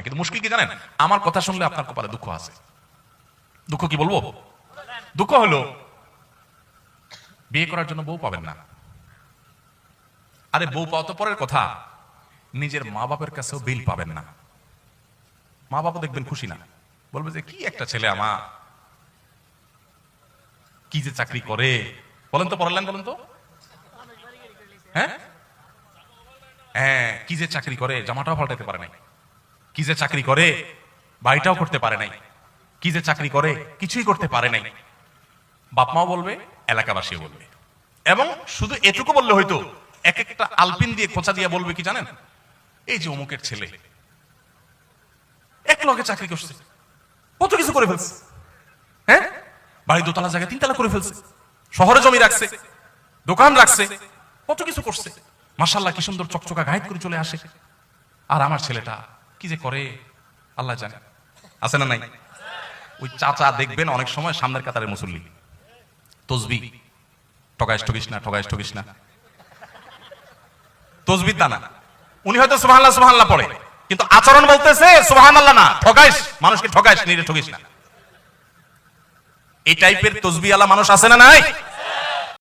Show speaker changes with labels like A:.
A: কিন্তু মুশকিল কি জানেন, আমার কথা শুনলে আপনার কপালে দুঃখ আছে। দুঃখ কি বলবো? দুঃখ হলো বিয়ে করার জন্য বউ পাবেন না। আরে বউ পাওয়া তো পরের কথা, নিজের মা বাপের কাছেও বিল পাবেন না। মা বাবা দেখবেন খুশি না, বলবে যে কি একটা ছেলে আমার, কি যে চাকরি করে। বলেন তো, পড়ালেন বলেন তো, হ্যাঁ হ্যাঁ, কি যে চাকরি করে, জামাটাও পাল্টাতে পারে নাই, কি যে চাকরি করে, বাড়িটাও করতে পারে নাই, কি যে চাকরি করে, কিছুই করতে পারে নাই। বাপ মাও বলবে, এলাকাবাসীও বলবে। এবং শুধু এটুকু বললে হয়তো, এক একটা আলপিন দিয়ে খোঁচা দিয়ে বলবে কি জানেন, এই যে অমুকের ছেলে এক লগে চাকরি করছে, কত কিছু করে ফেলছে, হ্যাঁ বাড়ি দোতলা জায়গায় 3 তলা করে ফেলছে, শহরে জমি রাখছে, দোকান রাখছে, কত কিছু করছে, মাশাআল্লাহ কি সুন্দর চকচকা গায়েব করে চলে আসে। আর আমার ছেলেটা কি যে করে আল্লাহ জানে। আছে না নাই? ওই চাচা দেখবেন অনেক সময় সামনের কাতারের মুসল্লি, তসবি, ঠগাইস ঠগিস না, ঠগাইস ঠগিস না, তসবি তা না, উনি হয়তো সুবহানাল্লাহ সুবহানাল্লাহ পড়ে, কিন্তু আচরণ বলতেছে সুবহানাল্লাহ না, ঠগাইস, মানুষকে ঠগাইস, নিজে ঠগিস না। এই টাইপের তসবি আলা মানুষ আছে না নাই?